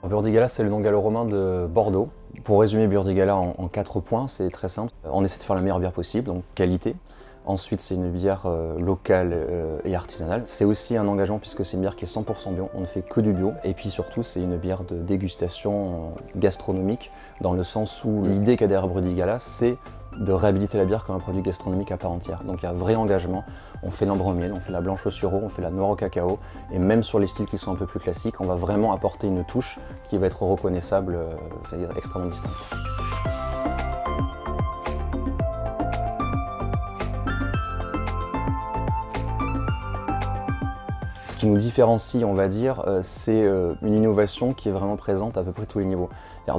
Burdigala, c'est le nom gallo-romain de Bordeaux. Pour résumer Burdigala en 4 points, c'est très simple. On essaie de faire la meilleure bière possible, donc qualité. Ensuite, c'est une bière locale et artisanale. C'est aussi un engagement puisque c'est une bière qui est 100% bio, on ne fait que du bio. Et puis surtout, c'est une bière de dégustation gastronomique, dans le sens où l'idée qu'a derrière Burdigala, c'est de réhabiliter la bière comme un produit gastronomique à part entière. Donc il y a un vrai engagement. On fait l'ambre miel, on fait la blanche au sureau, on fait la noire au cacao. Et même sur les styles qui sont un peu plus classiques, on va vraiment apporter une touche qui va être reconnaissable, c'est-à-dire extrêmement distincte. Ce qui nous différencie, on va dire, c'est une innovation qui est vraiment présente à peu près tous les niveaux.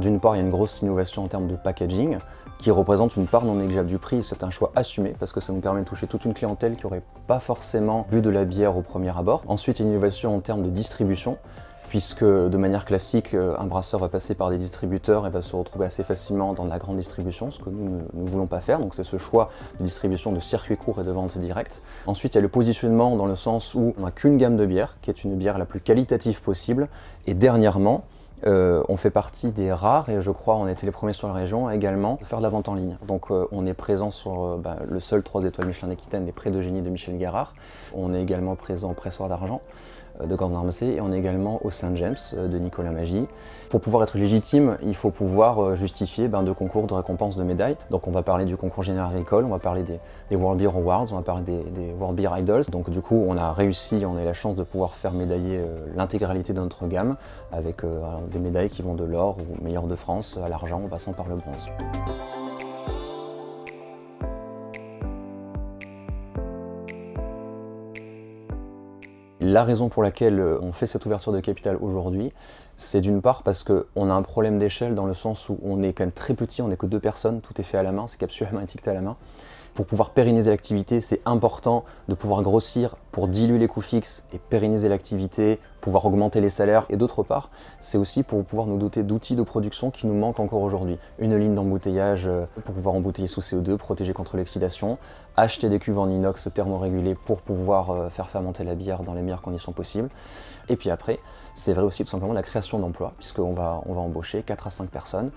D'une part, il y a une grosse innovation en termes de packaging, qui représente une part non négligeable du prix. C'est un choix assumé, parce que ça nous permet de toucher toute une clientèle qui n'aurait pas forcément bu de la bière au premier abord. Ensuite, il y a une innovation en termes de distribution, puisque de manière classique, un brasseur va passer par des distributeurs et va se retrouver assez facilement dans de la grande distribution, ce que nous ne voulons pas faire. Donc c'est ce choix de distribution de circuit court et de vente directe. Ensuite, il y a le positionnement dans le sens où on n'a qu'une gamme de bière, qui est une bière la plus qualitative possible. Et dernièrement, on fait partie des rares, et je crois on a été les premiers sur la région à également faire de la vente en ligne. Donc on est présent sur le seul 3 étoiles Michelin d'Aquitaine, les Prés d'Eugénie de Michel Garard. On est également présent au Pressoir d'Argent de Gordon Ramsay, et on est également au Saint James de Nicolas Magie. Pour pouvoir être légitime, il faut pouvoir justifier de concours, de récompenses, de médailles. Donc on va parler du concours général agricole, on va parler des World Beer Awards, on va parler des World Beer Idols. Donc du coup on a réussi, on a eu la chance de pouvoir faire médailler l'intégralité de notre gamme avec des médailles qui vont de l'or au meilleur de France à l'argent en passant par le bronze. La raison pour laquelle on fait cette ouverture de capital aujourd'hui, c'est d'une part parce qu'on a un problème d'échelle dans le sens où on est quand même très petit, on n'est que 2 personnes, tout est fait à la main, c'est capsulalement étiqueté à la main. Pour pouvoir pérenniser l'activité, c'est important de pouvoir grossir pour diluer les coûts fixes et pérenniser l'activité, pouvoir augmenter les salaires. Et d'autre part, c'est aussi pour pouvoir nous doter d'outils de production qui nous manquent encore aujourd'hui. Une ligne d'embouteillage pour pouvoir embouteiller sous CO2, protéger contre l'oxydation, acheter des cuves en inox thermorégulées pour pouvoir faire fermenter la bière dans les meilleures conditions possibles. Et puis après, c'est vrai aussi tout simplement la création d'emplois, puisqu'on va embaucher 4 à 5 personnes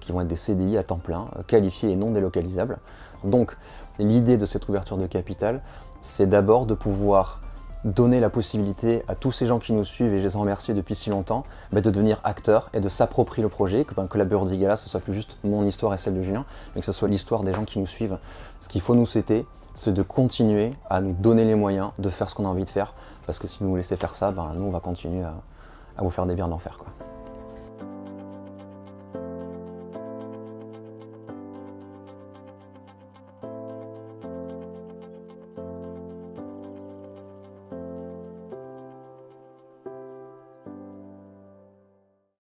qui vont être des CDI à temps plein, qualifiés et non délocalisables. Donc l'idée de cette ouverture de capital, c'est d'abord de pouvoir donner la possibilité à tous ces gens qui nous suivent, et je les en remercie depuis si longtemps, de devenir acteurs et de s'approprier le projet, que la Burdigala, ce soit plus juste mon histoire et celle de Julien, mais que ce soit l'histoire des gens qui nous suivent. Ce qu'il faut nous souhaiter, c'est de continuer à nous donner les moyens de faire ce qu'on a envie de faire, parce que si vous nous laissez faire ça, nous on va continuer à vous faire des bières d'enfer, quoi.